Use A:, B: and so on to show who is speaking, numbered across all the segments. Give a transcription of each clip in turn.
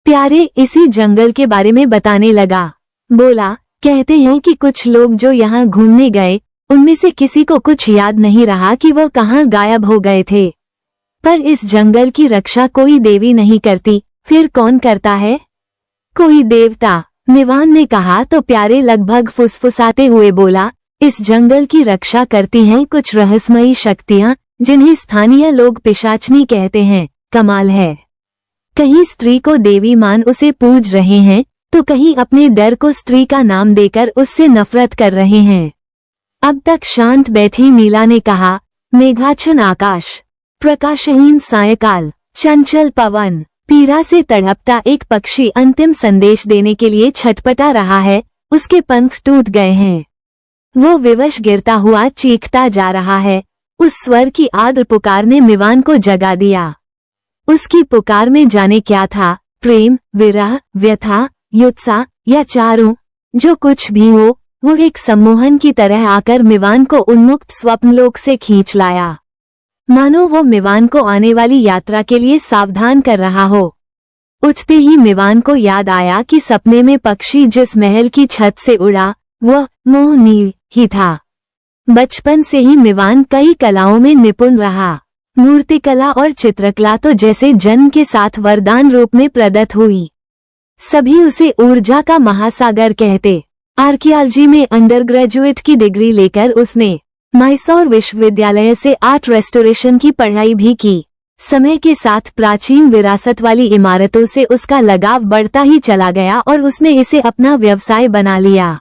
A: प्यारे इसी जंगल के बारे में बताने लगा। बोला, कहते हैं कि कुछ लोग जो यहाँ घूमने गए उनमें से किसी को कुछ याद नहीं रहा कि वो कहाँ गायब हो गए थे। पर इस जंगल की रक्षा कोई देवी नहीं करती, फिर कौन करता है? कोई देवता। मिवान ने कहा तो प्यारे लगभग फुसफुसाते हुए बोला, इस जंगल की रक्षा करती हैं कुछ रहस्यमयी शक्तियाँ जिन्हें स्थानीय लोग पिशाचनी कहते हैं। कमाल है। कहीं स्त्री को देवी मान उसे पूज रहे हैं तो कहीं अपने डर को स्त्री का नाम देकर उससे नफरत कर रहे हैं। अब तक शांत बैठी नीला ने कहा, मेघाच्छन्न आकाश, प्रकाशहीन सायकाल, चंचल पवन, पीड़ा से तड़पता एक पक्षी अंतिम संदेश देने के लिए छटपटा रहा है। उसके पंख टूट गए हैं। वो विवश गिरता हुआ चीखता जा रहा है। उस स्वर की आर्द्र पुकार ने मिवान को जगा दिया। उसकी पुकार में जाने क्या था, प्रेम, विरह, व्यथा, युत्सा या चारों? जो कुछ भी हो, वो एक सम्मोहन की तरह आकर मिवान को उन्मुक्त स्वप्नलोक से खींच लाया। मानो वो मिवान को आने वाली यात्रा के लिए सावधान कर रहा हो। उठते ही मिवान को याद आया कि सपने में पक्षी जिस महल की छत से उड़ा वह मोहनीर ही था। बचपन से ही मिवान कई कलाओं में निपुण रहा। मूर्तिकला और चित्रकला तो जैसे जन्म के साथ वरदान रूप में प्रदत्त हुई। सभी उसे ऊर्जा का महासागर कहते। आर्कियोलॉजी में अंडर ग्रेजुएट की डिग्री लेकर उसने मैसूर विश्वविद्यालय से आर्ट रेस्टोरेशन की पढ़ाई भी की। समय के साथ प्राचीन विरासत वाली इमारतों से उसका लगाव बढ़ता ही चला गया और उसने इसे अपना व्यवसाय बना लिया।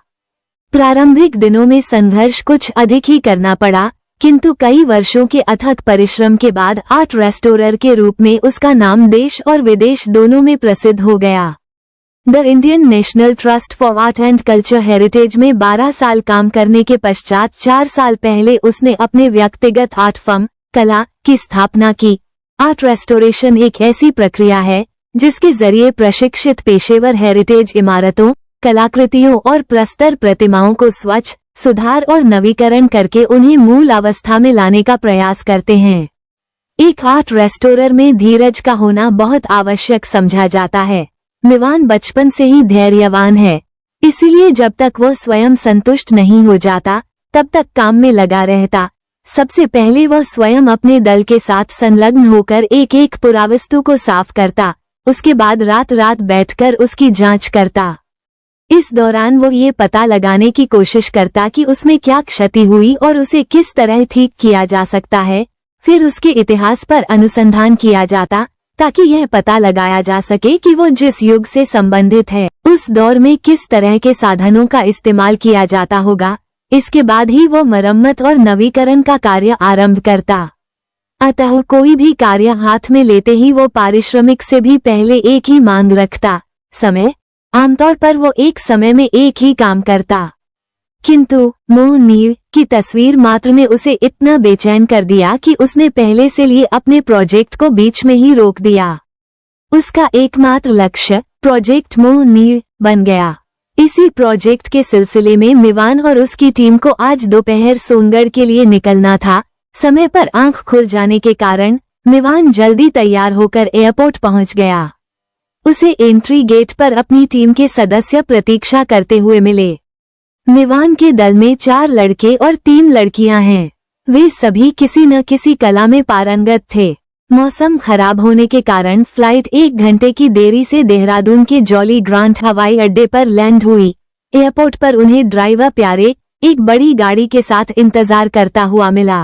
A: प्रारंभिक दिनों में संघर्ष कुछ अधिक ही करना पड़ा, किंतु कई वर्षों के अथक परिश्रम के बाद आर्ट रेस्टोरर के रूप में उसका नाम देश और विदेश दोनों में प्रसिद्ध हो गया। The Indian national trust for art and culture heritage में 12 साल काम करने के पश्चात 4 साल पहले उसने अपने व्यक्तिगत आर्ट फर्म कला की स्थापना की। आर्ट रेस्टोरेशन एक ऐसी प्रक्रिया है जिसके जरिए प्रशिक्षित पेशेवर हेरिटेज इमारतों, कलाकृतियों और प्रस्तर प्रतिमाओं को स्वच्छ, सुधार और नवीकरण करके उन्हें मूल अवस्था में लाने का प्रयास करते हैं। एक आर्ट रेस्टोरर में धीरज का होना बहुत आवश्यक समझा जाता है। मिवान बचपन से ही धैर्यवान है, इसीलिए जब तक वो स्वयं संतुष्ट नहीं हो जाता तब तक काम में लगा रहता। सबसे पहले वह स्वयं अपने दल के साथ संलग्न होकर एक एक पुरावस्तु को साफ करता, उसके बाद रात रात बैठकर उसकी जांच करता। इस दौरान वो ये पता लगाने की कोशिश करता कि उसमें क्या क्षति हुई और उसे किस तरह ठीक किया जा सकता है। फिर उसके इतिहास पर अनुसंधान किया जाता ताकि यह पता लगाया जा सके कि वो जिस युग से संबंधित है उस दौर में किस तरह के साधनों का इस्तेमाल किया जाता होगा। इसके बाद ही वो मरम्मत और नवीकरण का कार्य आरंभ करता। अतः कोई भी कार्य हाथ में लेते ही वो पारिश्रमिक से भी पहले एक ही मांग रखता, समय। आमतौर पर वो एक समय में एक ही काम करता, किंतु मोहनीर की तस्वीर मात्र ने उसे इतना बेचैन कर दिया कि उसने पहले से लिए अपने प्रोजेक्ट को बीच में ही रोक दिया। उसका एकमात्र लक्ष्य प्रोजेक्ट मोहनीर बन गया। इसी प्रोजेक्ट के सिलसिले में मिवान और उसकी टीम को आज दोपहर सोनगढ़ के लिए निकलना था। समय पर आंख खुल जाने के कारण मिवान जल्दी तैयार होकर एयरपोर्ट पहुंच गया। उसे एंट्री गेट पर अपनी टीम के सदस्य प्रतीक्षा करते हुए मिले। मिवान के दल में 4 लड़के और 3 लड़कियां हैं। वे सभी किसी न किसी कला में पारंगत थे। मौसम खराब होने के कारण फ्लाइट 1 घंटे की देरी से देहरादून के जॉली ग्रांट हवाई अड्डे पर लैंड हुई। एयरपोर्ट पर उन्हें ड्राइवर प्यारे एक बड़ी गाड़ी के साथ इंतजार करता हुआ मिला।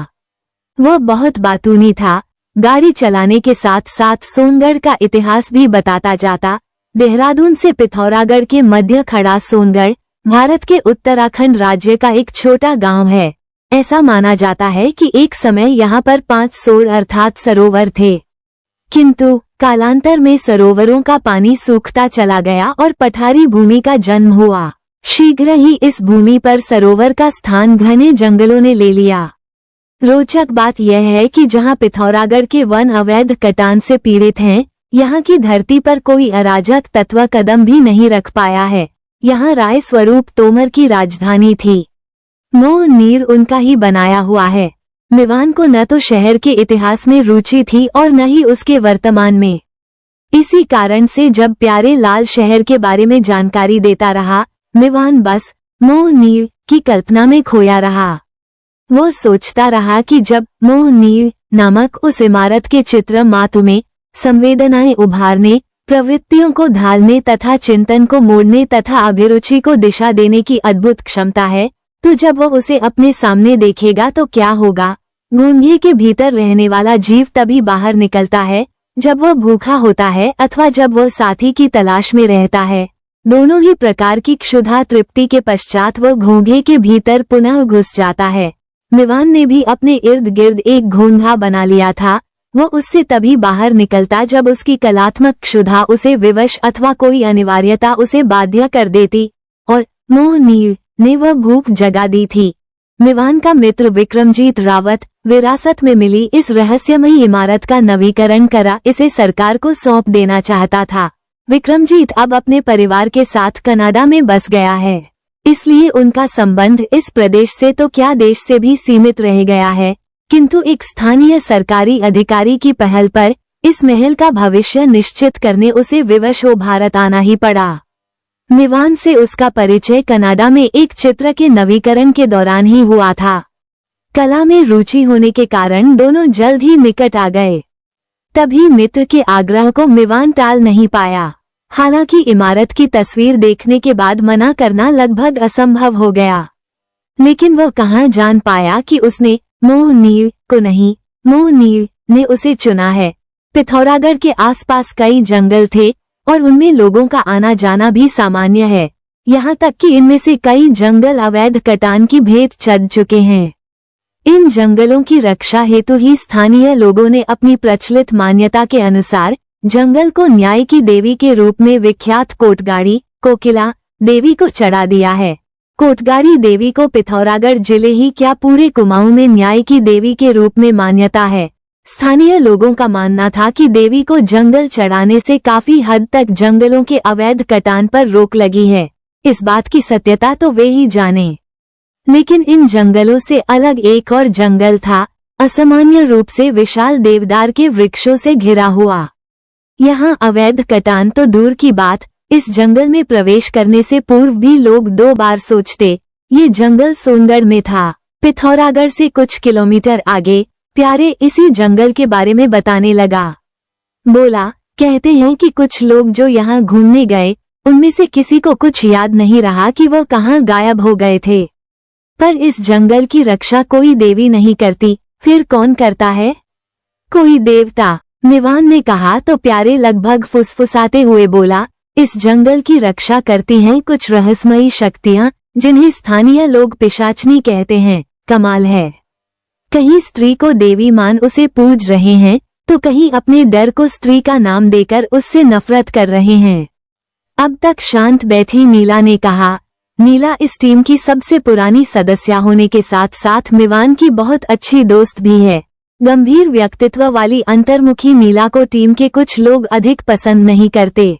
A: वह बहुत बातूनी था। गाड़ी चलाने के साथ साथ सोनगढ़ का इतिहास भी बताता जाता। देहरादून से पिथौरागढ़ के मध्य खड़ा सोनगढ़ भारत के उत्तराखंड राज्य का एक छोटा गांव है। ऐसा माना जाता है कि एक समय यहाँ पर 5 सोर अर्थात सरोवर थे, किंतु कालांतर में सरोवरों का पानी सूखता चला गया और पठारी भूमि का जन्म हुआ। शीघ्र ही इस भूमि पर सरोवर का स्थान घने जंगलों ने ले लिया। रोचक बात यह है कि जहाँ पिथौरागढ़ के वन अवैध कटान से पीड़ित हैं, यहाँ की धरती पर कोई अराजक तत्व कदम भी नहीं रख पाया है। यहाँ राय स्वरूप तोमर की राजधानी थी। मोहनीर उनका ही बनाया हुआ है। मिवान को न तो शहर के इतिहास में रुचि थी और न ही उसके वर्तमान में। इसी कारण से जब प्यारे लाल शहर के बारे में जानकारी देता रहा, मीवान बस मोह नीर की कल्पना में खोया रहा। वो सोचता रहा कि जब मोह नीर नामक उस इमारत के चित्र मात्र में संवेदनाएं उभारने, प्रवृत्तियों को ढालने तथा चिंतन को मोड़ने तथा अभिरुचि को दिशा देने की अद्भुत क्षमता है, तो जब वो उसे अपने सामने देखेगा तो क्या होगा। घोंघे के भीतर रहने वाला जीव तभी बाहर निकलता है जब वह भूखा होता है अथवा जब वह साथी की तलाश में रहता है। दोनों ही प्रकार की क्षुधा तृप्ति के पश्चात वह घोंघे के भीतर पुनः घुस जाता है। मीवान ने भी अपने इर्द गिर्द एक घोंघा बना लिया था। वो उससे तभी बाहर निकलता जब उसकी कलात्मक क्षुधा उसे विवश अथवा कोई अनिवार्यता उसे बाध्य कर देती, और मोह नीर ने वह भूख जगा दी थी। मीवान का मित्र विक्रमजीत रावत विरासत में मिली इस रहस्यमयी इमारत का नवीकरण करा इसे सरकार को सौंप देना चाहता था। विक्रमजीत अब अपने परिवार के साथ कनाडा में बस गया है, इसलिए उनका संबंध इस प्रदेश से तो क्या देश से भी सीमित रह गया है, किंतु एक स्थानीय सरकारी अधिकारी की पहल पर इस महल का भविष्य निश्चित करने उसे विवश हो भारत आना ही पड़ा। मीवान से उसका परिचय कनाडा में एक चित्र के नवीकरण के दौरान ही हुआ था। कला में रुचि होने के कारण दोनों जल्द ही निकट आ गए। तभी मित्र के आग्रह को मीवान टाल नहीं पाया। हालांकि इमारत की तस्वीर देखने के बाद मना करना लगभग असंभव हो गया, लेकिन वह कहाँ जान पाया कि उसने मोह नीर को नहीं, मोह नीर ने उसे चुना है। पिथौरागढ़ के आसपास कई जंगल थे और उनमें लोगों का आना जाना भी सामान्य है। यहाँ तक कि इनमें से कई जंगल अवैध कटान की भेंट चढ़ चुके हैं। इन जंगलों की रक्षा हेतु ही स्थानीय लोगों ने अपनी प्रचलित मान्यता के अनुसार जंगल को न्याय की देवी के रूप में विख्यात कोटगाड़ी कोकिला देवी को चढ़ा दिया है। कोटगाड़ी देवी को पिथौरागढ़ जिले ही क्या पूरे कुमाऊं में न्याय की देवी के रूप में मान्यता है। स्थानीय लोगों का मानना था कि देवी को जंगल चढ़ाने से काफी हद तक जंगलों के अवैध कटान पर रोक लगी है। इस बात की सत्यता तो वे ही जाने। लेकिन इन जंगलों से अलग एक और जंगल था, असामान्य रूप से विशाल देवदार के वृक्षों से घिरा हुआ। यहाँ अवैध कटान तो दूर की बात, इस जंगल में प्रवेश करने से पूर्व भी लोग 2 बार सोचते। ये जंगल सोनगढ़ में था। पिथौरागढ़ से कुछ किलोमीटर आगे प्यारे इसी जंगल के बारे में बताने लगा। बोला, कहते हैं कि कुछ लोग जो यहाँ घूमने गए उनमें से किसी को कुछ याद नहीं रहा कि वह कहाँ गायब हो गए थे। पर इस जंगल की रक्षा कोई देवी नहीं करती, फिर कौन करता है? कोई देवता। मीवान ने कहा तो प्यारे लगभग फुसफुसाते हुए बोला, इस जंगल की रक्षा करती हैं कुछ रहस्यमयी शक्तियाँ जिन्हें स्थानीय लोग पिशाचनी कहते हैं। कमाल है। कहीं स्त्री को देवी मान उसे पूज रहे हैं तो कहीं अपने डर को स्त्री का नाम देकर उससे नफरत कर रहे हैं। अब तक शांत बैठी नीला ने कहा। नीला इस टीम की सबसे पुरानी सदस्य होने के साथ साथ मीवान की बहुत अच्छी दोस्त भी है। गंभीर व्यक्तित्व वाली अंतर्मुखी नीला को टीम के कुछ लोग अधिक पसंद नहीं करते।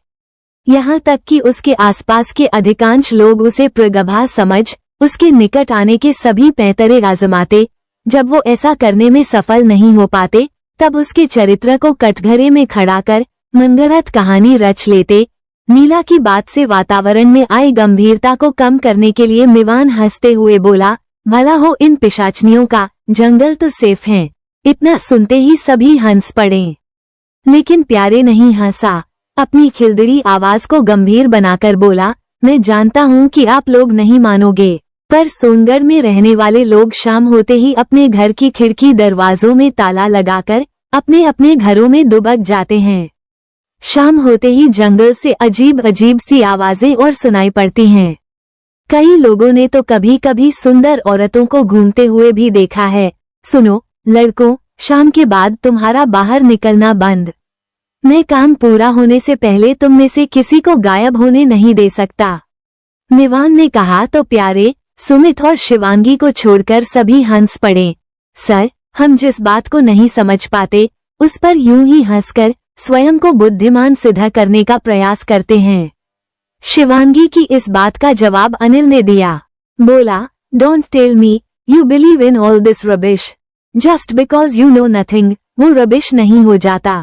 A: यहाँ तक कि उसके आसपास के अधिकांश लोग उसे प्रगल्भा समझ उसके निकट आने के सभी पैंतरे आजमाते। जब वो ऐसा करने में सफल नहीं हो पाते तब उसके चरित्र को कटघरे में खड़ा कर मनगढ़ंत कहानी रच लेते। नीला की बात से वातावरण में आई गंभीरता को कम करने के लिए मीवान हंसते हुए बोला, भला हो इन पिशाचनियों का, जंगल तो सेफ हैं। इतना सुनते ही सभी हंस पड़े, लेकिन प्यारे नहीं हंसा। अपनी खिलदिली आवाज को गंभीर बनाकर बोला, मैं जानता हूँ कि आप लोग नहीं मानोगे, पर सोनगढ़ में रहने वाले लोग शाम होते ही अपने घर की खिड़की दरवाजों में ताला लगाकर अपने अपने घरों में दुबक जाते हैं। शाम होते ही जंगल से अजीब अजीब सी आवाजें और सुनाई पड़ती हैं। कई लोगों ने तो कभी कभी सुंदर औरतों को घूमते हुए भी देखा है। सुनो लड़कों, शाम के बाद तुम्हारा बाहर निकलना बंद। मैं काम पूरा होने से पहले तुम में से किसी को गायब होने नहीं दे सकता। मीवान ने कहा तो प्यारे, सुमित और शिवांगी को छोड़कर सभी हंस पड़े। सर, हम जिस बात को नहीं समझ पाते उस पर यूं ही हंसकर स्वयं को बुद्धिमान सिद्ध करने का प्रयास करते हैं। शिवांगी की इस बात का जवाब अनिल ने दिया। बोला, don't tell me you believe in all this rubbish just because you know nothing. वो रबिश नहीं हो जाता।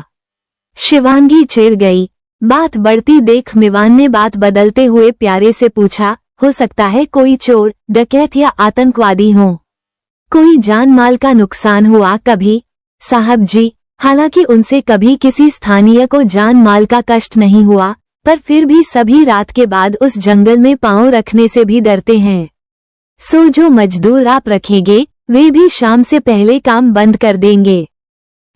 A: शिवांगी चिढ़ गई। बात बढ़ती देख मिवान ने बात बदलते हुए प्यारे से पूछा, हो सकता है कोई चोर, डकैत या आतंकवादी हो? कोई जान माल का नुकसान हुआ कभी? साहब जी, हालांकि उनसे कभी किसी स्थानीय को जान माल का कष्ट नहीं हुआ, पर फिर भी सभी रात के बाद उस जंगल में पांव रखने से भी डरते हैं। सो जो मजदूर आप रखेंगे वे भी शाम से पहले काम बंद कर देंगे।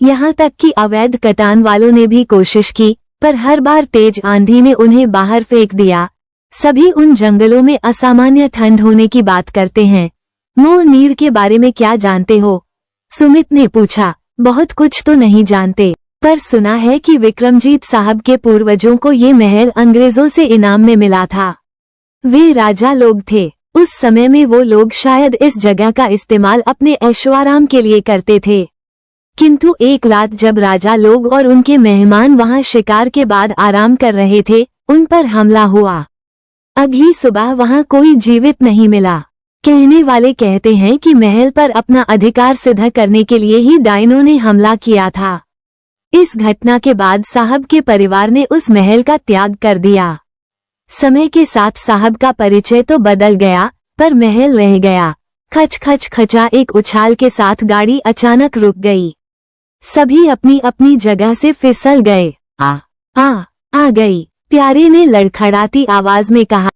A: यहाँ तक कि अवैध कटान वालों ने भी कोशिश की, पर हर बार तेज आंधी ने उन्हें बाहर फेंक दिया। सभी उन जंगलों में असामान्य ठंड होने की बात करते हैं। मोर नीर के बारे में क्या जानते हो? सुमित ने पूछा। बहुत कुछ तो नहीं जानते, पर सुना है कि विक्रमजीत साहब के पूर्वजों को ये महल अंग्रेजों से इनाम में मिला था। वे राजा लोग थे। उस समय में वो लोग शायद इस जगह का इस्तेमाल अपने ऐशोआराम के लिए करते थे, किंतु एक रात जब राजा लोग और उनके मेहमान वहां शिकार के बाद आराम कर रहे थे, उन पर हमला हुआ। अगली सुबह वहां कोई जीवित नहीं मिला। कहने वाले कहते हैं कि महल पर अपना अधिकार सिद्ध करने के लिए ही डायनों ने हमला किया था। इस घटना के बाद साहब के परिवार ने उस महल का त्याग कर दिया। समय के साथ साहब का परिचय तो बदल गया, पर महल रह गया। खच खच खचा एक उछाल के साथ गाड़ी अचानक रुक गई। सभी अपनी अपनी जगह से फिसल गए। आ गई, प्यारे ने लड़खड़ाती आवाज में कहा।